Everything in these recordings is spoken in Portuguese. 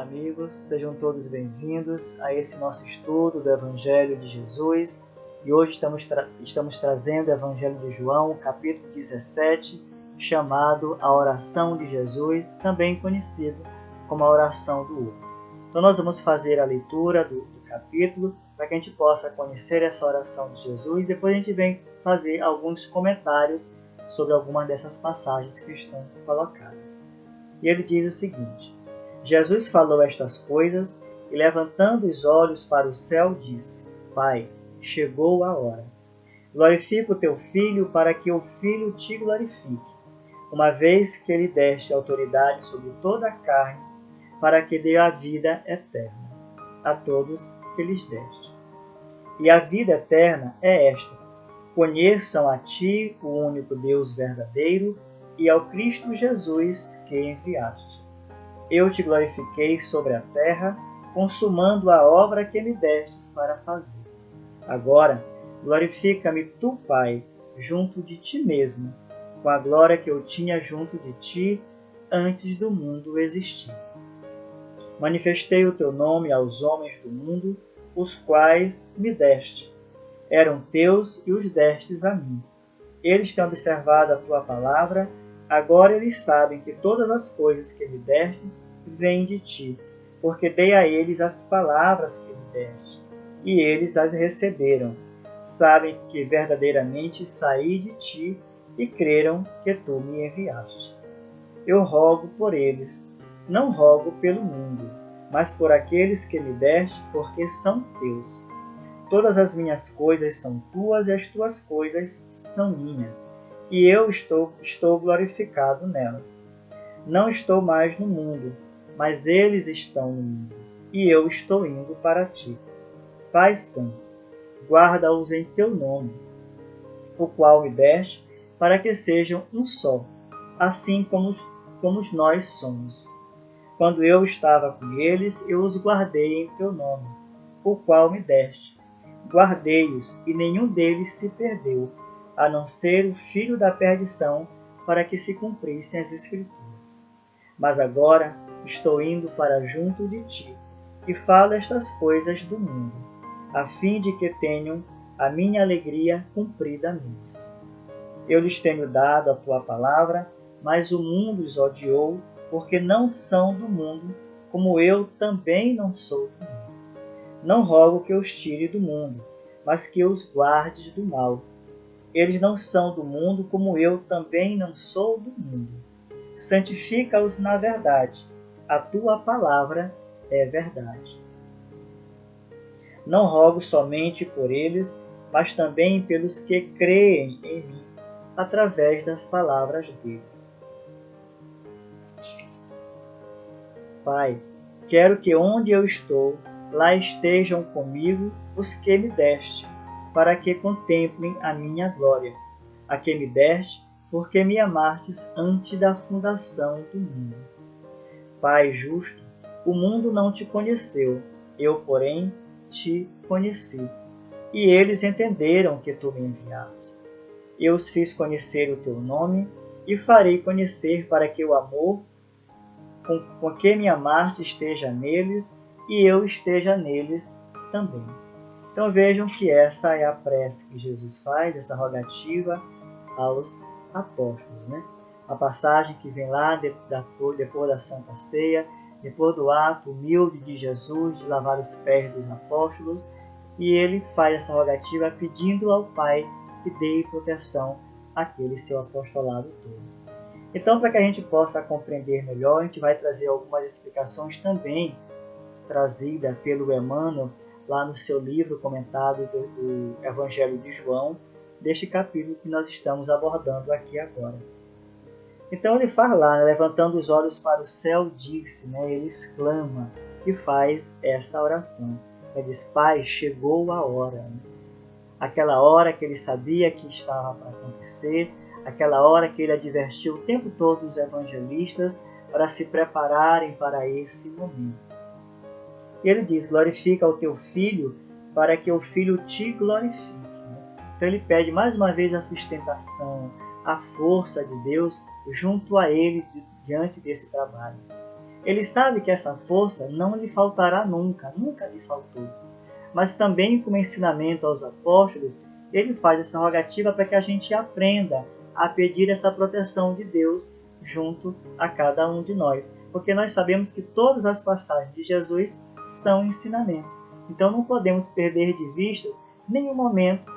Olá, amigos, sejam todos bem-vindos a esse nosso estudo do Evangelho de Jesus. E hoje estamos trazendo o Evangelho de João, capítulo 17, chamado A Oração de Jesus, também conhecido como a Oração do Ovo. Então nós vamos fazer a leitura do capítulo para que a gente possa conhecer essa oração de Jesus e depois a gente vem fazer alguns comentários sobre algumas dessas passagens que estão colocadas. E ele diz o seguinte: Jesus falou estas coisas e, levantando os olhos para o céu, disse: Pai, chegou a hora. Glorifica o teu Filho para que o Filho te glorifique, uma vez que lhe deste autoridade sobre toda a carne, para que dê a vida eterna a todos que lhes deste. E a vida eterna é esta: conheçam a ti, o único Deus verdadeiro, e ao Cristo Jesus que enviaste. Eu te glorifiquei sobre a terra, consumando a obra que me destes para fazer. Agora, glorifica-me tu, Pai, junto de ti mesmo, com a glória que eu tinha junto de ti antes do mundo existir. Manifestei o teu nome aos homens do mundo, os quais me deste. Eram teus e os destes a mim. Eles têm observado a tua palavra. Agora eles sabem que todas as coisas que me destes vêm de ti, porque dei a eles as palavras que me deste, e eles as receberam. Sabem que verdadeiramente saí de ti e creram que tu me enviaste. Eu rogo por eles, não rogo pelo mundo, mas por aqueles que me deste, porque são teus. Todas as minhas coisas são tuas e as tuas coisas são minhas, e eu estou glorificado nelas. Não estou mais no mundo, mas eles estão no mundo, e eu estou indo para ti. Pai Santo, guarda-os em teu nome, o qual me deste, para que sejam um só, assim como nós somos. Quando eu estava com eles, eu os guardei em teu nome, o qual me deste. Guardei-os, e nenhum deles se perdeu, a não ser o filho da perdição, para que se cumprissem as Escrituras. Mas agora estou indo para junto de ti, e falo estas coisas do mundo, a fim de que tenham a minha alegria cumprida neles. Eu lhes tenho dado a tua palavra, mas o mundo os odiou, porque não são do mundo, como eu também não sou do mundo. Não rogo que os tire do mundo, mas que os guardes do mal. Eles não são do mundo, como eu também não sou do mundo. Santifica-os na verdade. A tua palavra é verdade. Não rogo somente por eles, mas também pelos que creem em mim, através das palavras deles. Pai, quero que onde eu estou, lá estejam comigo os que me deste, para que contemplem a minha glória, a que me deste, porque me amastes antes da fundação do mundo. Pai justo, o mundo não te conheceu, eu, porém, te conheci, e eles entenderam que tu me enviaste. Eu os fiz conhecer o teu nome, e farei conhecer para que o amor com que me amaste esteja neles, e eu esteja neles também. Então vejam que essa é a prece que Jesus faz, essa rogativa aos apóstolos, né? A passagem que vem lá depois da Santa Ceia, depois do ato humilde de Jesus de lavar os pés dos apóstolos, e ele faz essa rogativa pedindo ao Pai que dê proteção àquele seu apostolado todo. Então, para que a gente possa compreender melhor, a gente vai trazer algumas explicações também trazida pelo Emmanuel lá no seu livro comentado do Evangelho de João, deste capítulo que nós estamos abordando aqui agora. Então ele fala lá, né, levantando os olhos para o céu, disse, né, ele exclama e faz essa oração. Ele diz: Pai, chegou a hora. Né? Aquela hora que ele sabia que estava para acontecer, aquela hora que ele advertiu o tempo todo os evangelistas para se prepararem para esse momento. E ele diz: glorifica o teu Filho, para que o Filho te glorifique. Então ele pede mais uma vez a sustentação, a força de Deus junto a ele diante desse trabalho. Ele sabe que essa força não lhe faltará nunca, nunca lhe faltou. Mas também, como ensinamento aos apóstolos, ele faz essa rogativa para que a gente aprenda a pedir essa proteção de Deus junto a cada um de nós. Porque nós sabemos que todas as passagens de Jesus são ensinamentos. Então não podemos perder de vista nenhum momento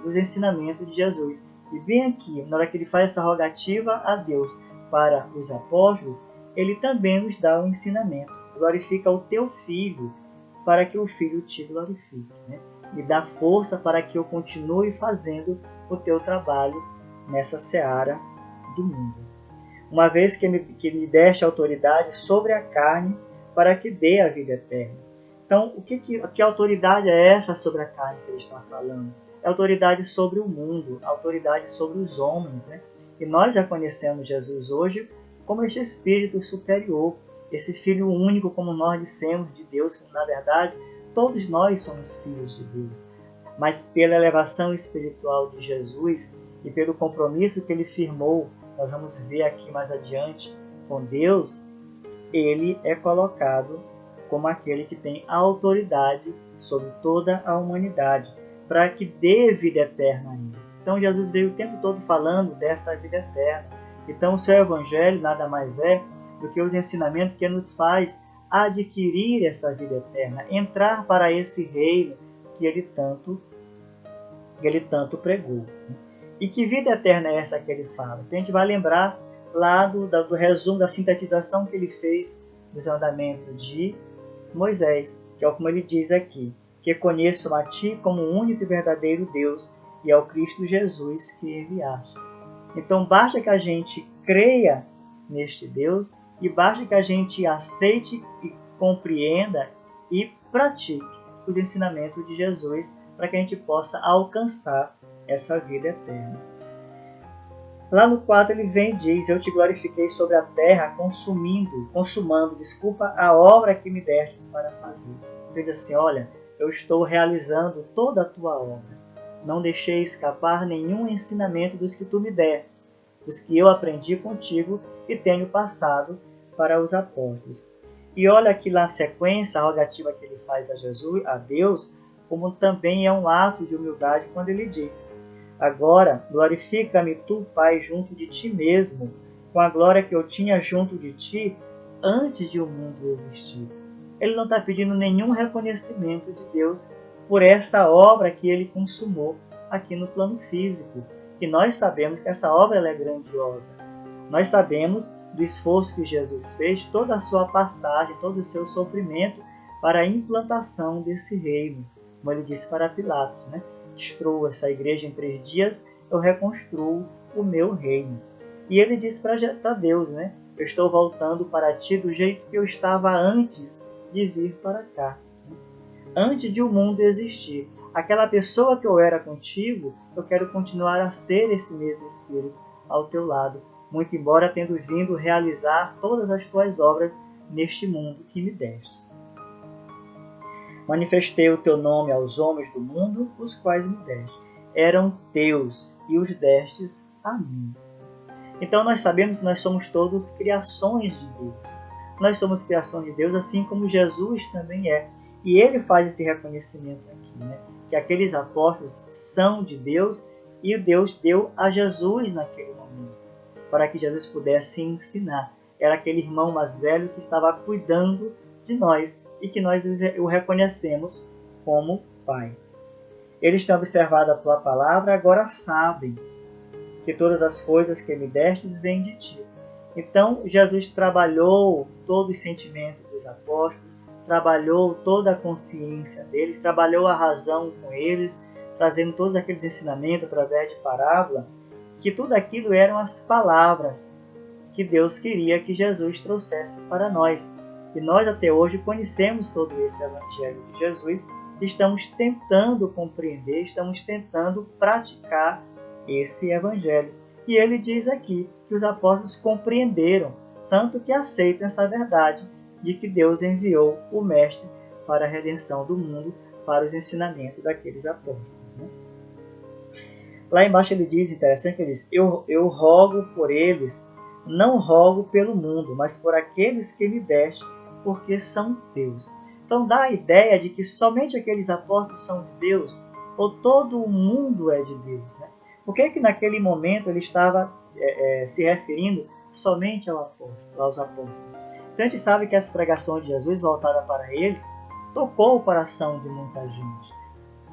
dos ensinamentos de Jesus. E bem aqui, na hora que ele faz essa rogativa a Deus para os apóstolos, ele também nos dá um ensinamento. Glorifica o teu filho, para que o filho te glorifique. Né? E dá força para que eu continue fazendo o teu trabalho nessa seara do mundo. Uma vez que me deste autoridade sobre a carne, para que dê a vida eterna. Então, que autoridade é essa sobre a carne que ele está falando? É autoridade sobre o mundo, autoridade sobre os homens. Né? E nós já conhecemos Jesus hoje como este Espírito superior, esse Filho único, como nós dissemos, de Deus, que na verdade todos nós somos filhos de Deus. Mas pela elevação espiritual de Jesus e pelo compromisso que ele firmou, nós vamos ver aqui mais adiante, com Deus, ele é colocado como aquele que tem autoridade sobre toda a humanidade, para que dê vida eterna a ele. Então Jesus veio o tempo todo falando dessa vida eterna. Então o seu evangelho nada mais é do que os ensinamentos que nos faz adquirir essa vida eterna, entrar para esse reino que ele tanto pregou. E que vida eterna é essa que ele fala? Então a gente vai lembrar lá do resumo, da sintetização que ele fez dos andamentos de Moisés, que é como ele diz aqui, que conheço a ti como o único e verdadeiro Deus e ao Cristo Jesus que enviaste. Então basta que a gente creia neste Deus e basta que a gente aceite e compreenda e pratique os ensinamentos de Jesus para que a gente possa alcançar essa vida eterna. Lá no 4 ele vem e diz, eu te glorifiquei sobre a terra consumando a obra que me destes para fazer. Ele diz assim, olha, eu estou realizando toda a tua obra. Não deixei escapar nenhum ensinamento dos que tu me destes, dos que eu aprendi contigo e tenho passado para os apóstolos. E olha aqui na sequência a rogativa que ele faz a Deus, como também é um ato de humildade quando ele diz, agora glorifica-me tu, Pai, junto de ti mesmo, com a glória que eu tinha junto de ti antes de o mundo existir. Ele não está pedindo nenhum reconhecimento de Deus por essa obra que ele consumou aqui no plano físico, que nós sabemos que essa obra ela é grandiosa. Nós sabemos do esforço que Jesus fez, toda a sua passagem, todo o seu sofrimento para a implantação desse reino, como ele disse para Pilatos, né? Destruo essa igreja em 3 dias, eu reconstruo o meu reino. E ele disse para Deus, né? Eu estou voltando para ti do jeito que eu estava antes de vir para cá. Antes de o mundo existir. Aquela pessoa que eu era contigo, eu quero continuar a ser esse mesmo Espírito ao teu lado, muito embora tendo vindo realizar todas as tuas obras neste mundo que me destes. Manifestei o teu nome aos homens do mundo, os quais me deste. Eram teus e os destes a mim. Então nós sabemos que nós somos todos criações de Deus. Nós somos criações de Deus, assim como Jesus também é. E ele faz esse reconhecimento aqui, né? Que aqueles apóstolos são de Deus e Deus deu a Jesus naquele momento, para que Jesus pudesse ensinar. Era aquele irmão mais velho que estava cuidando de nós e que nós o reconhecemos como Pai. Eles têm observado a tua palavra, agora sabem que todas as coisas que me destes vêm de ti. Então, Jesus trabalhou todo o sentimento dos apóstolos, trabalhou toda a consciência deles, trabalhou a razão com eles, trazendo todos aqueles ensinamentos através de parábola, que tudo aquilo eram as palavras que Deus queria que Jesus trouxesse para nós. E nós até hoje conhecemos todo esse Evangelho de Jesus e estamos tentando compreender, estamos tentando praticar esse Evangelho. E ele diz aqui que os apóstolos compreenderam, tanto que aceitam essa verdade de que Deus enviou o Mestre para a redenção do mundo, para os ensinamentos daqueles apóstolos. Né? Lá embaixo ele diz, interessante, ele diz, eu rogo por eles não rogo pelo mundo, mas por aqueles que me deste, porque são teus. Então dá a ideia de que somente aqueles apóstolos são de Deus, ou todo o mundo é de Deus, né? Por que naquele momento ele estava se referindo somente aos apóstolos? Então a gente sabe que as pregações de Jesus voltadas para eles tocou o coração de muita gente.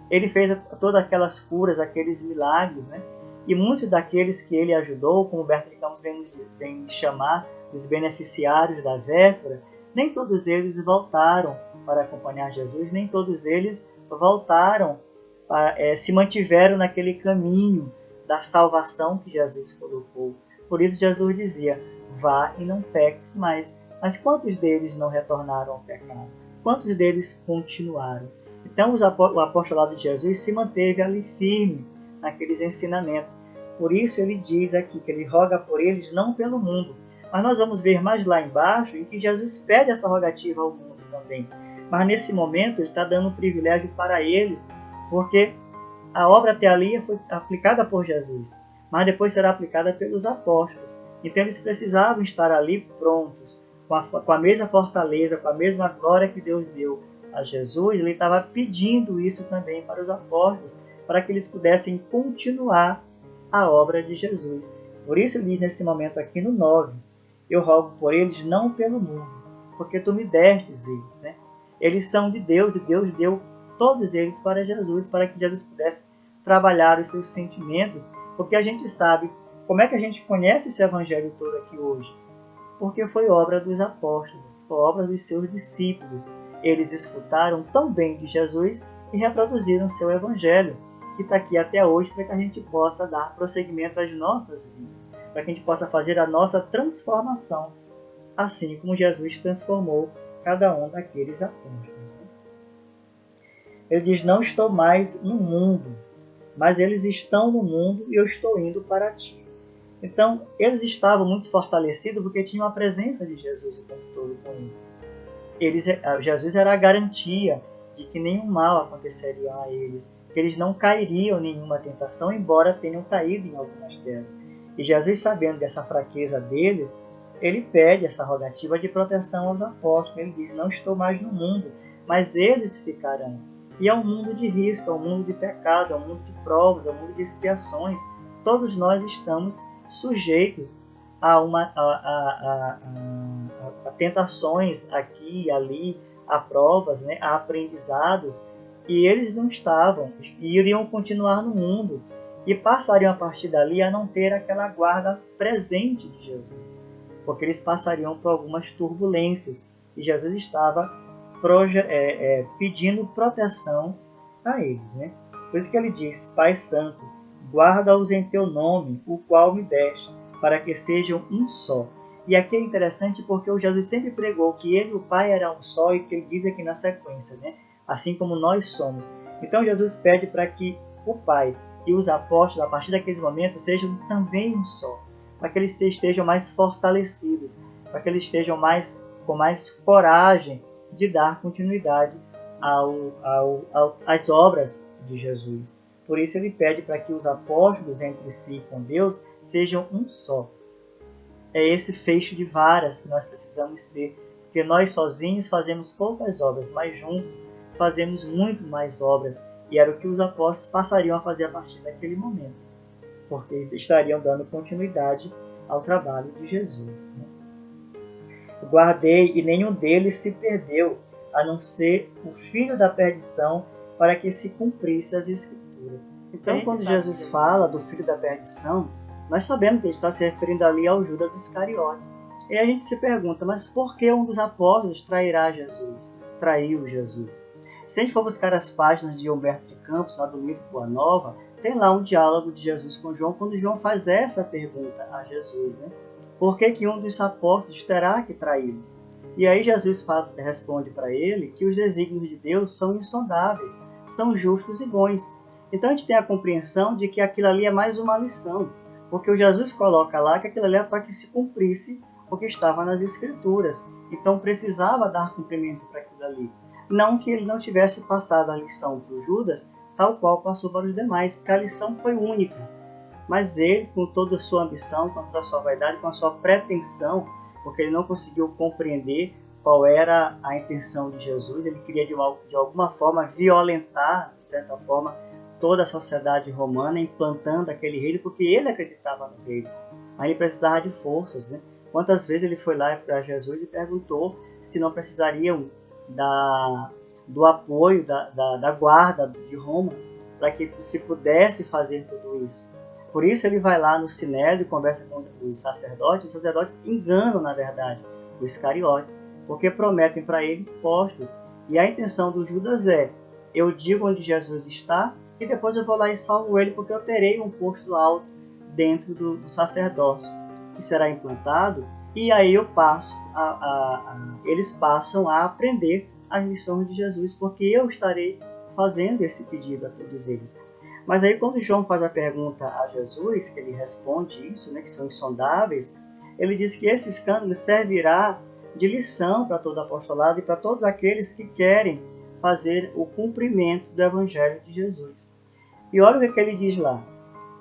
Ele fez todas aquelas curas, aqueles milagres, né? E muitos daqueles que ele ajudou, como Humberto de Campos vem chamar os beneficiários da véspera, nem todos eles voltaram para acompanhar Jesus, nem todos eles voltaram, se mantiveram naquele caminho da salvação que Jesus colocou. Por isso Jesus dizia, vá e não peques mais. Mas quantos deles não retornaram ao pecado? Quantos deles continuaram? Então o apostolado de Jesus se manteve ali firme naqueles ensinamentos. Por isso ele diz aqui que ele roga por eles não pelo mundo. Mas nós vamos ver mais lá embaixo em que Jesus pede essa rogativa ao mundo também. Mas nesse momento ele está dando um privilégio para eles, porque a obra até ali foi aplicada por Jesus, mas depois será aplicada pelos apóstolos. Então eles precisavam estar ali prontos, com a mesma fortaleza, com a mesma glória que Deus deu a Jesus. Ele estava pedindo isso também para os apóstolos, para que eles pudessem continuar a obra de Jesus. Por isso ele diz nesse momento aqui no 9, eu rogo por eles não pelo mundo, porque tu me destes eles, né? Eles são de Deus e Deus deu todos eles para Jesus, para que Jesus pudesse trabalhar os seus sentimentos, porque a gente sabe, como é que a gente conhece esse evangelho todo aqui hoje? Porque foi obra dos apóstolos, foi obra dos seus discípulos. Eles escutaram tão bem de Jesus e reproduziram seu evangelho, que está aqui até hoje para que a gente possa dar prosseguimento às nossas vidas, para que a gente possa fazer a nossa transformação, assim como Jesus transformou cada um daqueles apóstolos. Ele diz, não estou mais no mundo, mas eles estão no mundo e eu estou indo para ti. Então, eles estavam muito fortalecidos porque tinham a presença de Jesus o tempo todo com eles. Jesus era a garantia de que nenhum mal aconteceria a eles, que eles não cairiam em nenhuma tentação, embora tenham caído em algumas delas. E Jesus, sabendo dessa fraqueza deles, ele pede essa rogativa de proteção aos apóstolos. Ele diz, não estou mais no mundo, mas eles ficarão. E é um mundo de risco, é um mundo de pecado, é um mundo de provas, é um mundo de expiações. Todos nós estamos sujeitos a tentações aqui e ali, a provas, né, a aprendizados, e eles não estavam, e iriam continuar no mundo, e passariam a partir dali a não ter aquela guarda presente de Jesus, porque eles passariam por algumas turbulências, e Jesus estava pedindo proteção a eles, né? Por isso que ele diz, Pai Santo, guarda-os em teu nome, o qual me deste, para que sejam um só. E aqui é interessante porque o Jesus sempre pregou que ele e o Pai eram um só, e que ele diz aqui na sequência, né? Assim como nós somos. Então Jesus pede para que o Pai e os apóstolos, a partir daqueles momentos, sejam também um só, para que eles estejam mais fortalecidos, para que eles estejam com mais coragem de dar continuidade às obras de Jesus. Por isso ele pede para que os apóstolos entre si com Deus sejam um só. É esse feixe de varas que nós precisamos ser, porque nós sozinhos fazemos poucas obras, mas juntos fazemos muito mais obras, e era o que os apóstolos passariam a fazer a partir daquele momento, porque estariam dando continuidade ao trabalho de Jesus, né? Guardei e nenhum deles se perdeu, a não ser o filho da perdição, para que se cumprisse as Escrituras. Então, quando Jesus fala do filho da perdição, nós sabemos que ele está se referindo ali ao Judas Iscariotes. E a gente se pergunta, mas por que um dos apóstolos traiu Jesus? Se a gente for buscar as páginas de Humberto de Campos, lá do livro Boa Nova, tem lá um diálogo de Jesus com João, quando João faz essa pergunta a Jesus, né? Por que um dos apóstolos terá que traí-lo? E aí Jesus responde para ele que os desígnios de Deus são insondáveis, são justos e bons. Então a gente tem a compreensão de que aquilo ali é mais uma lição, porque o Jesus coloca lá que aquilo ali é para que se cumprisse o que estava nas Escrituras. Então precisava dar cumprimento para aquilo ali. Não que ele não tivesse passado a lição para o Judas, tal qual passou para os demais, porque a lição foi única. Mas ele, com toda a sua ambição, com toda a sua vaidade, com a sua pretensão, porque ele não conseguiu compreender qual era a intenção de Jesus, ele queria de alguma forma violentar, de certa forma, toda a sociedade romana, implantando aquele reino, porque ele acreditava no reino. Aí ele precisava de forças, né? Quantas vezes ele foi lá para Jesus e perguntou se não precisariam do apoio da guarda de Roma para que se pudesse fazer tudo isso. Por isso ele vai lá no Sinédrio e conversa com os sacerdotes enganam, na verdade, os Iscariotes, porque prometem para eles postos. E a intenção do Judas é, eu digo onde Jesus está e depois eu vou lá e salvo ele, porque eu terei um posto alto dentro do sacerdócio que será implantado, e aí eles passam a aprender as lições de Jesus, porque eu estarei fazendo esse pedido a todos eles. Mas aí quando João faz a pergunta a Jesus, que ele responde isso, né, que são insondáveis, ele diz que esse escândalo servirá de lição para todo apostolado e para todos aqueles que querem fazer o cumprimento do Evangelho de Jesus. E olha o que ele diz lá.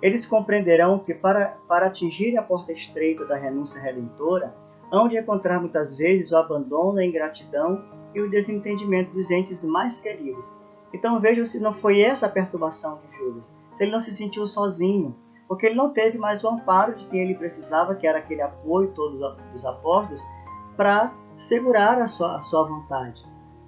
Eles compreenderão que para atingirem a porta estreita da renúncia redentora, hão de encontrar muitas vezes o abandono, a ingratidão e o desentendimento dos entes mais queridos. Então vejam se não foi essa a perturbação de Judas, se ele não se sentiu sozinho, porque ele não teve mais o amparo de quem ele precisava, que era aquele apoio todo dos apóstolos, para segurar a sua vontade.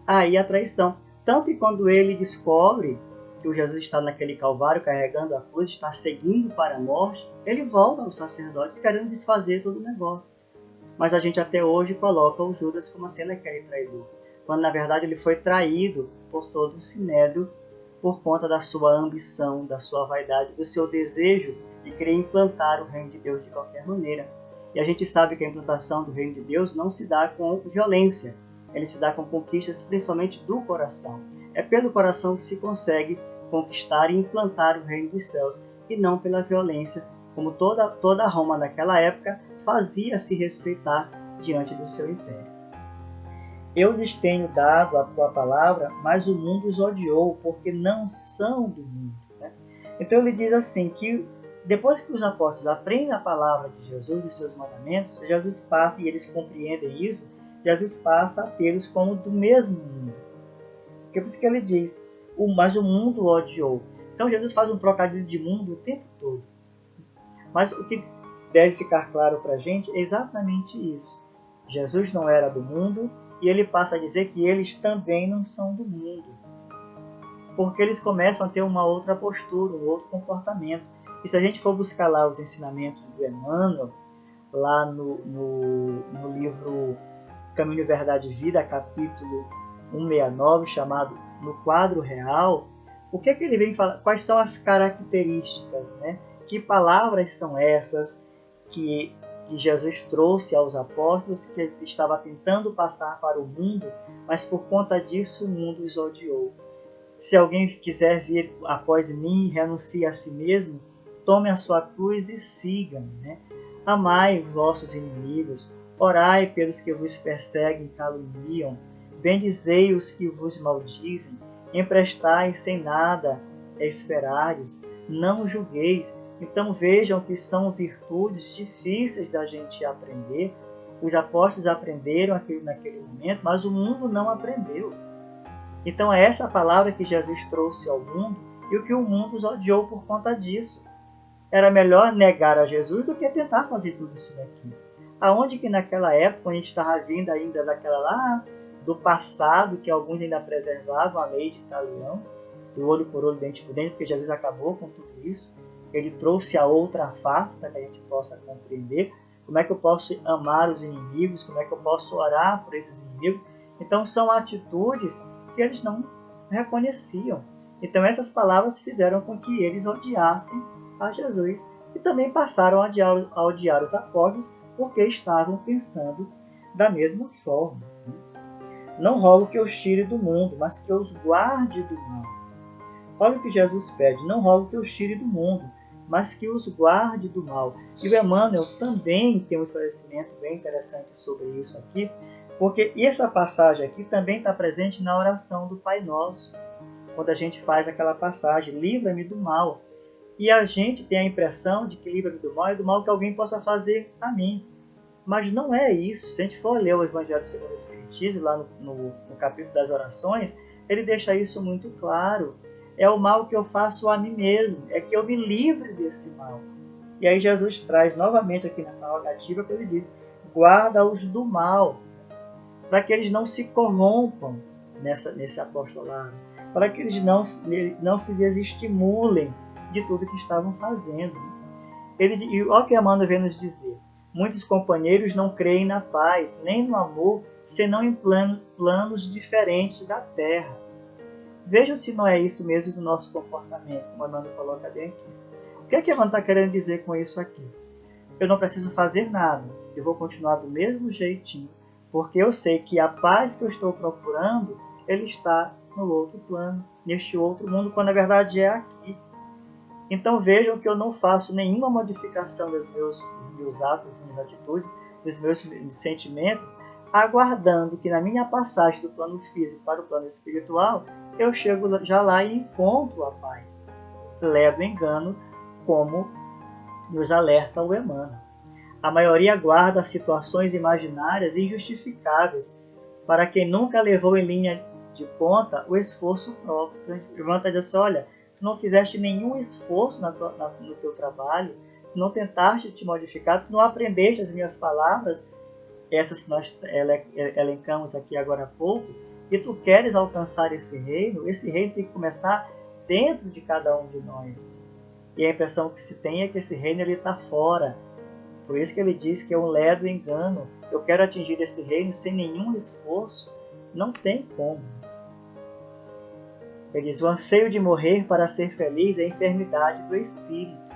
Aí a traição. Tanto que quando ele descobre que o Jesus está naquele calvário carregando a cruz, está seguindo para a morte, ele volta aos sacerdotes querendo desfazer todo o negócio. Mas a gente até hoje coloca o Judas como sendo aquele traidor, quando na verdade ele foi traído por todo o Sinédrio por conta da sua ambição, da sua vaidade, do seu desejo de querer implantar o reino de Deus de qualquer maneira. E a gente sabe que a implantação do reino de Deus não se dá com violência, ele se dá com conquistas principalmente do coração. É pelo coração que se consegue conquistar e implantar o reino dos céus, e não pela violência, como toda Roma naquela época fazia se respeitar diante do seu império. Eu lhes tenho dado a tua palavra, mas o mundo os odiou, porque não são do mundo. Né? Então ele diz assim, que depois que os apóstolos aprendem a palavra de Jesus e seus mandamentos, Jesus passa, e eles compreendem isso, Jesus passa a tê-los como do mesmo mundo. Porque por isso que ele diz, mas o mundo o odiou. Então Jesus faz um trocadilho de mundo o tempo todo. Mas o que deve ficar claro para a gente é exatamente isso. Jesus não era do mundo, e ele passa a dizer que eles também não são do mundo. Porque eles começam a ter uma outra postura, um outro comportamento. E se a gente for buscar lá os ensinamentos do Emmanuel, lá no livro Caminho, Verdade e Vida, capítulo 169, chamado No Quadro Real, o que ele vem falar? Quais são as características, né? Que palavras são essas que Jesus trouxe aos apóstolos, que ele estava tentando passar para o mundo, mas por conta disso o mundo os odiou. Se alguém quiser vir após mim, renuncie a si mesmo, tome a sua cruz e siga-me. Né? Amai os vossos inimigos, orai pelos que vos perseguem e caluniam, bendizei os que vos maldizem, emprestai sem nada esperardes, não julgueis. Então vejam que são virtudes difíceis da gente aprender. Os apóstolos aprenderam aquilo naquele momento, mas o mundo não aprendeu. Então é essa palavra que Jesus trouxe ao mundo e o que o mundo os odiou por conta disso. Era melhor negar a Jesus do que tentar fazer tudo isso daqui. Aonde que naquela época, a gente estava vindo ainda daquela lá, do passado, que alguns ainda preservavam a lei de Italião, do olho por olho, dente por dente, porque Jesus acabou com tudo isso. Ele trouxe a outra face para que a gente possa compreender como é que eu posso amar os inimigos, como é que eu posso orar por esses inimigos. Então são atitudes que eles não reconheciam. Então essas palavras fizeram com que eles odiassem a Jesus e também passaram a odiar os apóstolos porque estavam pensando da mesma forma. Não rogo que os tire do mundo, mas que os guarde do mal. Olha o que Jesus pede, não rogo que os tire do mundo, mas que os guarde do mal. E o Emmanuel também tem um esclarecimento bem interessante sobre isso aqui, porque essa passagem aqui também está presente na oração do Pai Nosso, quando a gente faz aquela passagem, livra-me do mal. E a gente tem a impressão de que livra-me do mal é do mal que alguém possa fazer a mim. Mas não é isso. Se a gente for ler o Evangelho segundo o Espiritismo, lá no capítulo das orações, ele deixa isso muito claro. É o mal que eu faço a mim mesmo, é que eu me livre desse mal. E aí Jesus traz novamente aqui nessa rogativa que ele diz: guarda-os do mal, para que eles não se corrompam nesse apostolado, para que eles não se desestimulem de tudo que estavam fazendo. E olha o que Emmanuel vem nos dizer: muitos companheiros não creem na paz, nem no amor, senão em planos diferentes da terra. Veja se não é isso mesmo do nosso comportamento, como o Emmanuel coloca bem aqui. O que é que Emmanuel está querendo dizer com isso aqui? Eu não preciso fazer nada, eu vou continuar do mesmo jeitinho, porque eu sei que a paz que eu estou procurando, ele está no outro plano, neste outro mundo, quando na verdade é aqui. Então vejam que eu não faço nenhuma modificação dos meus atos, das minhas atitudes, dos meus sentimentos, aguardando que na minha passagem do plano físico para o plano espiritual, eu chego já lá e encontro a paz. Levo engano, como nos alerta o Emmanuel. A maioria aguarda situações imaginárias e injustificáveis para quem nunca levou em linha de conta o esforço próprio. O Emmanuel está dizendo assim: olha, tu não fizeste nenhum esforço no teu trabalho, tu não tentaste te modificar, tu não aprendeste as minhas palavras, essas que nós elencamos aqui agora há pouco, e tu queres alcançar esse reino tem que começar dentro de cada um de nós. E a impressão que se tem é que esse reino está fora. Por isso que ele diz que é um ledo engano. Eu quero atingir esse reino sem nenhum esforço. Não tem como. Ele diz: o anseio de morrer para ser feliz é a enfermidade do espírito.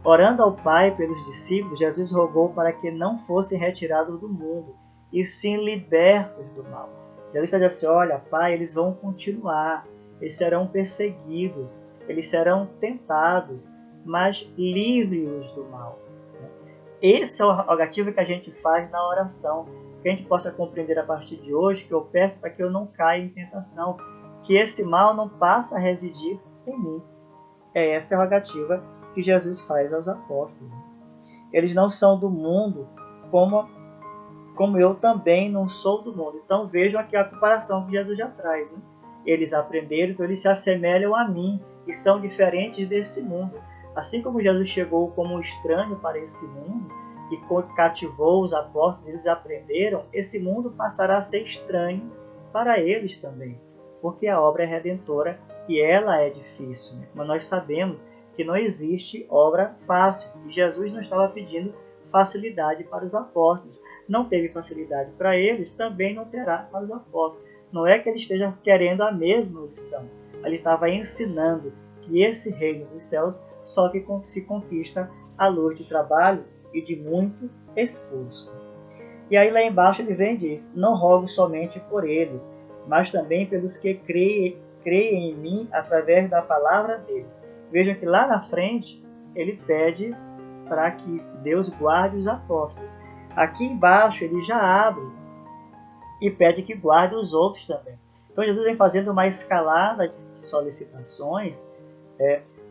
Orando ao Pai pelos discípulos, Jesus rogou para que não fossem retirados do mundo, e sim libertos do mal. Jesus está dizendo assim: olha, Pai, eles vão continuar, eles serão perseguidos, eles serão tentados, mas livre-os do mal. Esse é o rogativo que a gente faz na oração, que a gente possa compreender a partir de hoje, que eu peço para que eu não caia em tentação, que esse mal não passe a residir em mim. É essa a rogativa que Jesus faz aos apóstolos. Eles não são do mundo, como eu também não sou do mundo. Então vejam aqui a comparação que Jesus já traz. Né? Eles aprenderam, então eles se assemelham a mim e são diferentes desse mundo. Assim como Jesus chegou como um estranho para esse mundo e cativou os apóstolos, eles aprenderam, esse mundo passará a ser estranho para eles também, porque a obra é redentora e ela é difícil. Né? Mas nós sabemos que não existe obra fácil e Jesus não estava pedindo facilidade para os apóstolos. Não teve facilidade para eles, também não terá para os apóstolos. Não é que ele esteja querendo a mesma lição, ele estava ensinando que esse reino dos céus só que se conquista à luz de trabalho e de muito esforço. E aí lá embaixo ele vem e diz: não rogo somente por eles, mas também pelos que creem em mim através da palavra deles. Vejam que lá na frente ele pede para que Deus guarde os apóstolos. Aqui embaixo ele já abre e pede que guarde os outros também. Então Jesus vem fazendo uma escalada de solicitações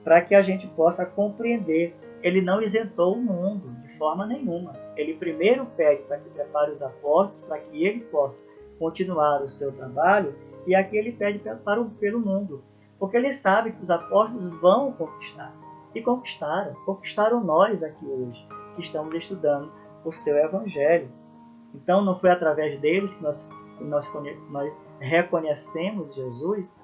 para que a gente possa compreender. Ele não isentou o mundo de forma nenhuma. Ele primeiro pede para que prepare os apóstolos, para que ele possa continuar o seu trabalho, e aqui ele pede pelo mundo, porque ele sabe que os apóstolos vão conquistar. E conquistaram nós aqui hoje, que estamos estudando o seu Evangelho. Então não foi através deles que nós reconhecemos Jesus,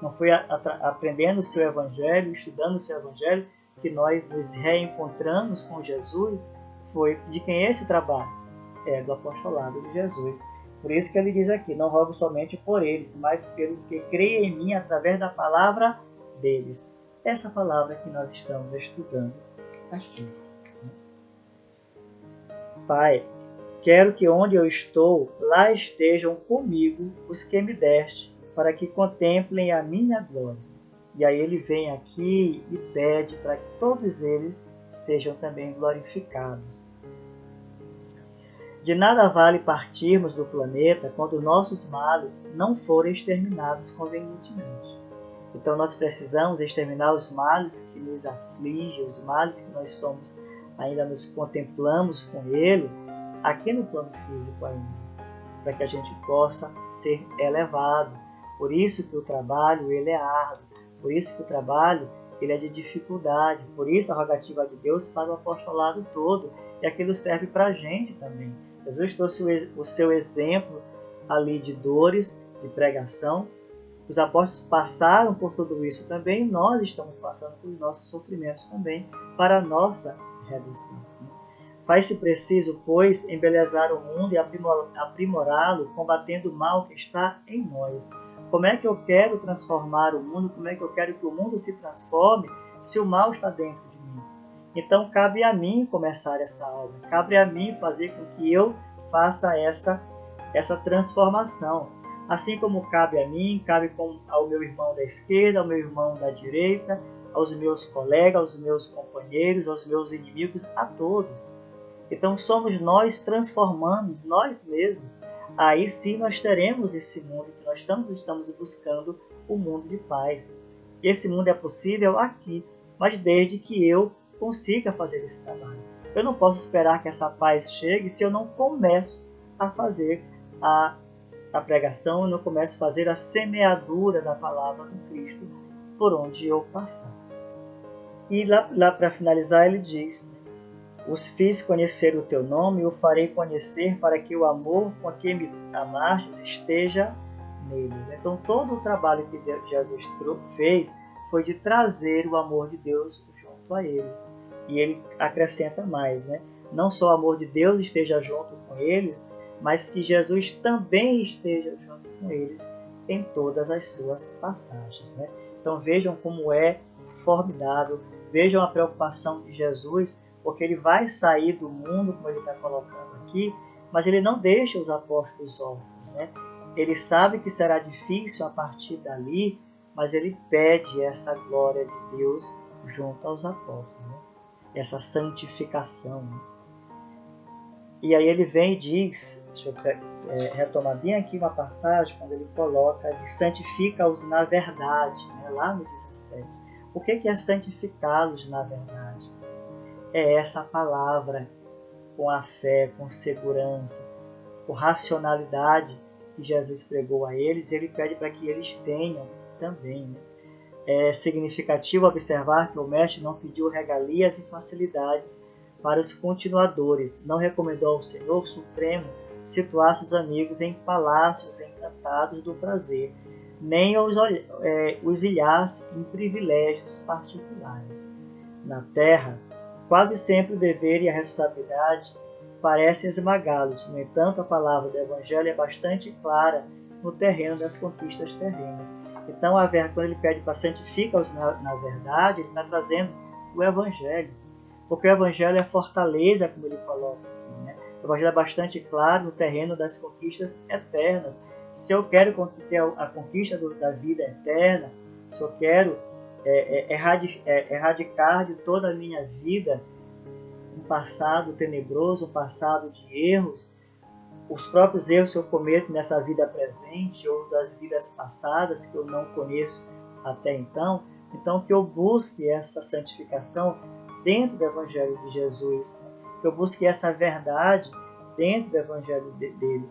não foi aprendendo o seu Evangelho, estudando o seu Evangelho, que nós nos reencontramos com Jesus. Foi de quem é esse trabalho? É do apostolado de Jesus. Por isso que ele diz aqui: não rogo somente por eles, mas pelos que creem em mim através da palavra deles. Essa palavra que nós estamos estudando aqui. Pai, quero que onde eu estou, lá estejam comigo os que me deste, para que contemplem a minha glória. E aí ele vem aqui e pede para que todos eles sejam também glorificados. De nada vale partirmos do planeta quando nossos males não forem exterminados convenientemente. Então nós precisamos exterminar os males que nos afligem, os males que nós somos, ainda nos contemplamos com ele, aqui no plano físico ainda, para que a gente possa ser elevado. Por isso que o trabalho ele é árduo, por isso que o trabalho ele é de dificuldade, por isso a rogativa de Deus para o apostolado todo, e aquilo serve para a gente também. Jesus trouxe o seu exemplo ali de dores, de pregação. Os apóstolos passaram por tudo isso também, nós estamos passando por nossos sofrimentos também, para a nossa redenção. Faz-se preciso, pois, embelezar o mundo e aprimorá-lo, combatendo o mal que está em nós. Como é que eu quero transformar o mundo? Como é que eu quero que o mundo se transforme se o mal está dentro de mim? Então, cabe a mim começar essa obra. Cabe a mim fazer com que eu faça essa transformação. Assim como cabe a mim, cabe ao meu irmão da esquerda, ao meu irmão da direita, aos meus colegas, aos meus companheiros, aos meus inimigos, a todos. Então, somos nós transformando nós mesmos. Aí sim nós teremos esse mundo que nós estamos buscando, o mundo de paz. Esse mundo é possível aqui, mas desde que eu consiga fazer esse trabalho. Eu não posso esperar que essa paz chegue se eu não começo a fazer a pregação, eu não começo a fazer a semeadura da palavra do Cristo por onde eu passar. E lá para finalizar ele diz: os fiz conhecer o teu nome e o farei conhecer para que o amor com que me amastes esteja neles. Então todo o trabalho que Jesus fez foi de trazer o amor de Deus junto a eles. E ele acrescenta mais, né? Não só o amor de Deus esteja junto com eles, mas que Jesus também esteja junto com eles em todas as suas passagens, né? Então vejam como é formidável, vejam a preocupação de Jesus, porque ele vai sair do mundo, como ele está colocando aqui, mas ele não deixa os apóstolos órfãos, né? Ele sabe que será difícil a partir dali, mas ele pede essa glória de Deus junto aos apóstolos, né? Essa santificação, né? E aí ele vem e diz, deixa eu retomar bem aqui uma passagem, quando ele coloca de santifica-os na verdade, né? Lá no 17. O que é santificá-los na verdade? É essa palavra com a fé, com segurança, com racionalidade que Jesus pregou a eles, ele pede para que eles tenham também, né? É significativo observar que o mestre não pediu regalias e facilidades para os continuadores, não recomendou ao Senhor Supremo situar seus amigos em palácios encantados do prazer, nem os ilhasse em privilégios particulares. Na terra, quase sempre o dever e a responsabilidade parecem esmagá-los. No entanto, a palavra do Evangelho é bastante clara no terreno das conquistas terrenas. Então, quando ele pede para santificar-os na verdade, ele está trazendo o Evangelho. Porque o Evangelho é fortaleza, como ele coloca aqui, né? O Evangelho é bastante claro no terreno das conquistas eternas. Se eu quero ter a conquista da vida eterna, se eu quero erradicar de toda a minha vida um passado tenebroso, um passado de erros, os próprios erros que eu cometo nessa vida presente ou das vidas passadas que eu não conheço até então que eu busque essa santificação dentro do Evangelho de Jesus, que eu busque essa verdade dentro do Evangelho dele,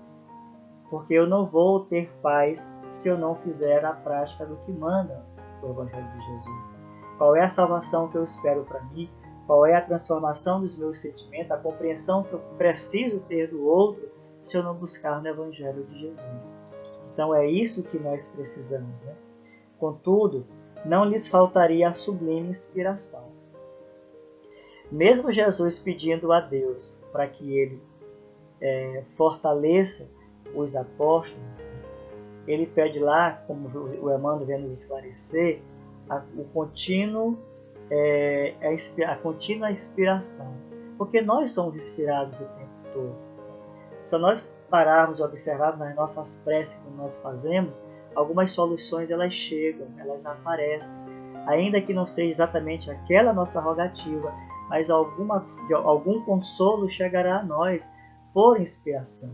porque eu não vou ter paz se eu não fizer a prática do que manda o Evangelho de Jesus. Qual é a salvação que eu espero para mim? Qual é a transformação dos meus sentimentos, a compreensão que eu preciso ter do outro se eu não buscar no Evangelho de Jesus? Então é isso que nós precisamos, né? Contudo, não lhes faltaria a sublime inspiração. Mesmo Jesus pedindo a Deus para que ele fortaleça os apóstolos, ele pede lá, como o Emmanuel vem nos esclarecer, a contínua inspiração. Porque nós somos inspirados o tempo todo. Se nós pararmos e observarmos nas nossas preces que nós fazemos, algumas soluções elas chegam, elas aparecem. Ainda que não seja exatamente aquela nossa rogativa, mas algum consolo chegará a nós por inspiração.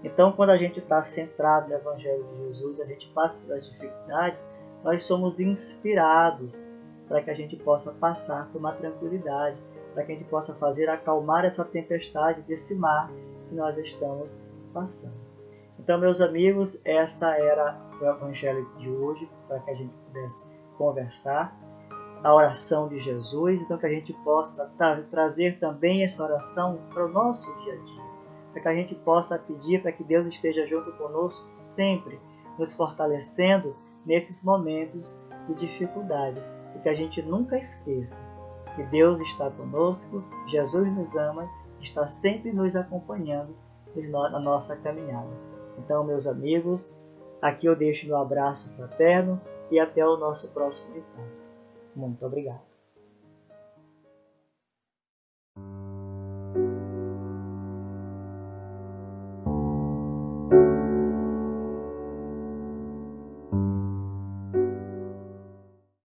Então, quando a gente está centrado no Evangelho de Jesus, a gente passa pelas dificuldades, nós somos inspirados para que a gente possa passar por uma tranquilidade, para que a gente possa fazer acalmar essa tempestade desse mar que nós estamos passando. Então, meus amigos, essa era o Evangelho de hoje, para que a gente pudesse conversar, a oração de Jesus, então que a gente possa trazer também essa oração para o nosso dia a dia, para que a gente possa pedir para que Deus esteja junto conosco sempre, nos fortalecendo nesses momentos de dificuldades, e que a gente nunca esqueça que Deus está conosco, Jesus nos ama, está sempre nos acompanhando na nossa caminhada. Então, meus amigos, aqui eu deixo meu abraço fraterno e até o nosso próximo encontro. Muito obrigado.